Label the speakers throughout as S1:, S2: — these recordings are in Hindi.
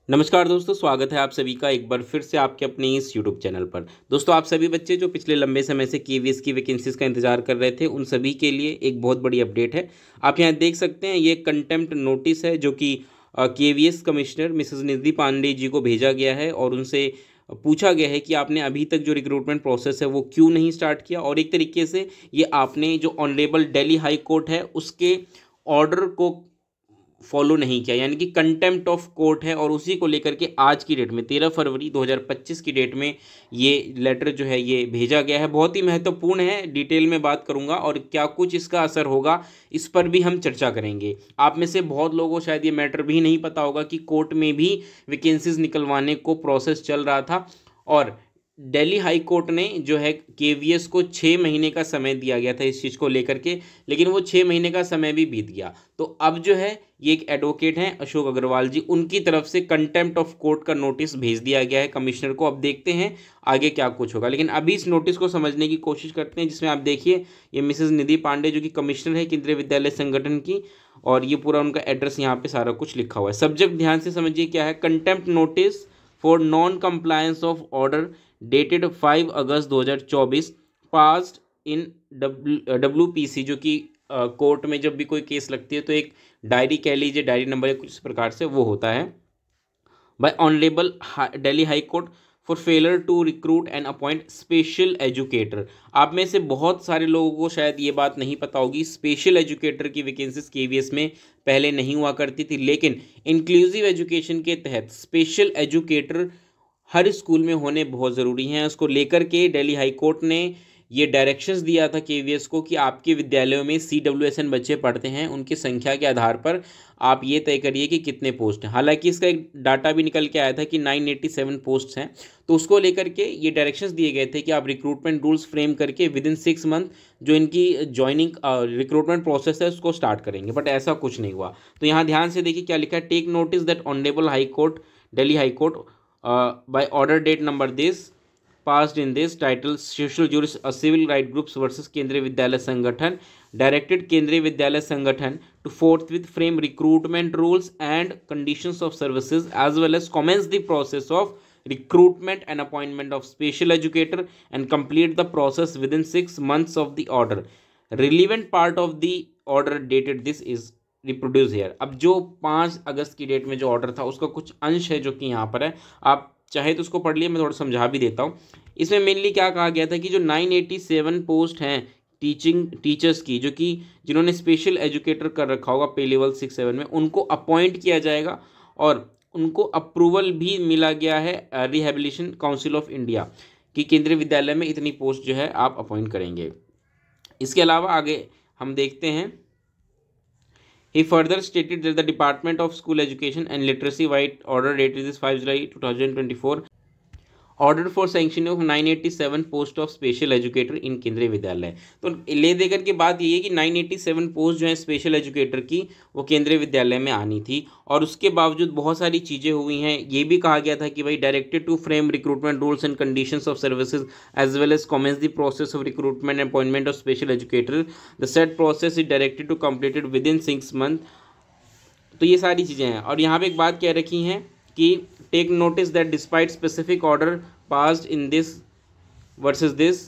S1: नमस्कार दोस्तों, स्वागत है आप सभी का एक बार फिर से आपके अपने इस यूट्यूब चैनल पर। दोस्तों, आप सभी बच्चे जो पिछले लंबे समय से केवीएस की वैकेंसीज का इंतजार कर रहे थे, उन सभी के लिए एक बहुत बड़ी अपडेट है। आप यहाँ देख सकते हैं, ये कंटेम्प्ट नोटिस है जो कि केवीएस कमिश्नर मिसेस निधि पांडे जी को भेजा गया है और उनसे पूछा गया है कि आपने अभी तक जो रिक्रूटमेंट प्रोसेस है वो क्यों नहीं स्टार्ट किया, और एक तरीके से ये आपने जो ऑनरेबल दिल्ली हाई कोर्ट है उसके ऑर्डर को फॉलो नहीं किया, यानी कि कंटेम्प्ट ऑफ कोर्ट है। और उसी को लेकर के आज की डेट में 13 फरवरी 2025 की डेट में ये लेटर जो है ये भेजा गया है। बहुत ही महत्वपूर्ण है, डिटेल में बात करूंगा और क्या कुछ इसका असर होगा इस पर भी हम चर्चा करेंगे। आप में से बहुत लोगों को शायद ये मैटर भी नहीं पता होगा कि कोर्ट में भी वैकेंसीज निकलवाने को प्रोसेस चल रहा था और दिल्ली हाई कोर्ट ने जो है केवीएस को 6 महीने का समय दिया गया था इस चीज़ को लेकर के, लेकिन वो 6 महीने का समय भी बीत गया। तो अब जो है ये एक एडवोकेट हैं अशोक अग्रवाल जी, उनकी तरफ से कंटेम्प्ट ऑफ कोर्ट का नोटिस भेज दिया गया है कमिश्नर को। अब देखते हैं आगे क्या कुछ होगा, लेकिन अभी इस नोटिस को समझने की कोशिश करते हैं, जिसमें आप देखिए ये मिसेस निधि पांडे जो कि कमिश्नर है केंद्रीय विद्यालय संगठन की, और ये पूरा उनका एड्रेस यहाँ पे सारा कुछ लिखा हुआ है। सब्जेक्ट ध्यान से समझिए क्या है, contempt notice for non compliance of order dated 5 August 2024 passed in WPC, जो कि कोर्ट में जब भी कोई केस लगती है तो एक डायरी कह लीजिए, डायरी नंबर कुछ इस प्रकार से वो होता है, by honourable Delhi high court for failure to recruit and appoint special educator. आप में से बहुत सारे लोगों को शायद ये बात नहीं पता होगी, स्पेशल एजुकेटर की वैकेंसीज केवीएस में पहले नहीं हुआ करती थी, लेकिन इंक्लूसिव एजुकेशन के तहत स्पेशल एजुकेटर हर स्कूल में होने बहुत ज़रूरी हैं। उसको लेकर के दिल्ली हाई कोर्ट ने ये डायरेक्शंस दिया था केवीएस को कि आपके विद्यालयों में CWSN बच्चे पढ़ते हैं, उनकी संख्या के आधार पर आप ये तय करिए कि कितने पोस्ट हैं। हालांकि इसका एक डाटा भी निकल के आया था कि 987 पोस्ट हैं, तो उसको लेकर के ये डायरेक्शंस दिए गए थे कि आप रिक्रूटमेंट रूल्स फ्रेम करके विद इन 6 मंथ जो इनकी ज्वाइनिंग रिक्रूटमेंट प्रोसेस है उसको स्टार्ट करेंगे, बट ऐसा कुछ नहीं हुआ। तो यहाँ ध्यान से देखिए क्या लिखा है, take notice that honourable high court Delhi high court by order date number this passed in this title social juris civil right groups versus केंद्रीय विद्यालय संगठन directed केंद्रीय विद्यालय संगठन to forthwith frame recruitment rules and conditions of services as well as commence the process of recruitment and appointment of special educator and complete the process within 6 months of the order. Relevant part of the order dated this is reproduce here. अब जो 5 अगस्त की डेट में जो ऑर्डर था उसका कुछ अंश है जो कि यहाँ पर है, आप चाहे तो उसको पढ़ लिए, मैं थोड़ा समझा भी देता हूँ। इसमें मेनली क्या कहा गया था कि जो 987 पोस्ट हैं टीचर्स की, जो कि जिन्होंने स्पेशल एजुकेटर कर रखा होगा पे लेवल 6-7 में, उनको अपॉइंट किया जाएगा और उनको अप्रूवल भी मिला गया है रिहेबिलिटेशन काउंसिल ऑफ इंडिया कि केंद्रीय विद्यालय में इतनी पोस्ट जो है आप अपॉइंट करेंगे। इसके अलावा आगे हम देखते हैं, he further stated that the Department of School Education and Literacy White Order dated this 5 July 2024 order for sanctioning of 987 post of special educator इन केंद्रीय विद्यालय। तो ले देकर के बात ये है कि 987 पोस्ट जो है स्पेशल एजुकेटर की वो केंद्रीय विद्यालय में आनी थी, और उसके बावजूद बहुत सारी चीज़ें हुई हैं। ये भी कहा गया था कि भाई directed to frame recruitment rules and conditions of services as well as commence the process of recruitment and appointment of special educator, the set process is directed to completed within 6 month. तो ये सारी चीज़ें हैं, और यहाँ पे एक बात कह रखी हैं कि take notice that despite specific order passed in this versus this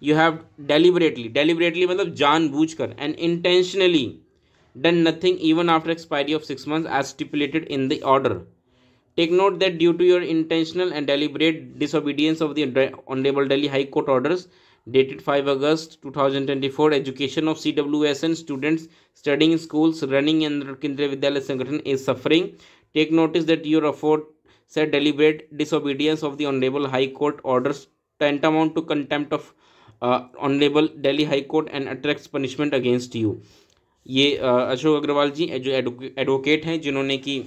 S1: you have deliberately मतलब जानबूझकर and intentionally done nothing even after expiry of 6 months as stipulated in the order. Take note that due to your intentional and deliberate disobedience of the honourable Delhi high court orders dated 5 August 2024 education of CWSN students studying in schools running under Kendriya Vidyalaya Sangathan is suffering. Take notice that your aforesaid deliberate disobedience of the Honorable High Court orders tantamount to contempt of Honorable Delhi High Court and attracts punishment against you. ये अशोक अग्रवाल जी जो एडवोकेट हैं जिन्होंने कि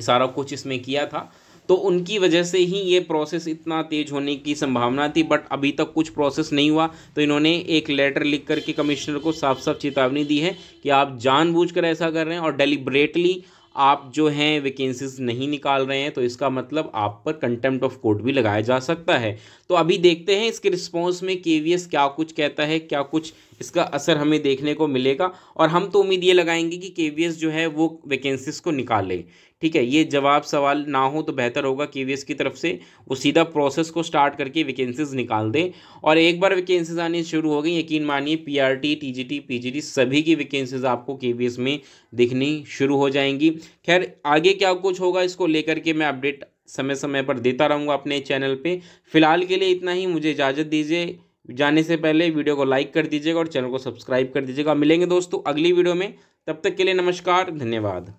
S1: सारा कुछ इसमें किया था, तो उनकी वजह से ही ये प्रोसेस इतना तेज होने की संभावना थी, बट अभी तक कुछ प्रोसेस नहीं हुआ। तो इन्होंने एक लेटर लिख करके कमिश्नर को साफ साफ चेतावनी दी है कि आप जानबूझकर ऐसा कर रहे हैं और डेलिबरेटली आप जो हैं वैकेंसीज नहीं निकाल रहे हैं, तो इसका मतलब आप पर कंटेम्प्ट ऑफ कोर्ट भी लगाया जा सकता है। तो अभी देखते हैं इसके रिस्पॉन्स में केवीएस क्या कुछ कहता है, क्या कुछ इसका असर हमें देखने को मिलेगा, और हम तो उम्मीद ये लगाएंगे कि केवीएस जो है वो वैकेंसीज को निकाले। ठीक है, ये जवाब सवाल ना हो तो बेहतर होगा केवीएस की तरफ से, वो सीधा प्रोसेस को स्टार्ट करके वैकेंसीज निकाल दे। और एक बार वैकेंसीज आनी शुरू हो गई, यकीन मानिए पीआरटी, टीजीटी, पीजीटी सभी की वैकेंसीज आपको केवीएस में दिखनी शुरू हो जाएंगी। खैर आगे क्या कुछ होगा इसको लेकर के मैं अपडेट समय समय पर देता रहूँगा अपने चैनल पे। फिलहाल के लिए इतना ही, मुझे इजाज़त दीजिए। जाने से पहले वीडियो को लाइक कर दीजिएगा और चैनल को सब्सक्राइब कर दीजिएगा। मिलेंगे दोस्तों अगली वीडियो में, तब तक के लिए नमस्कार, धन्यवाद।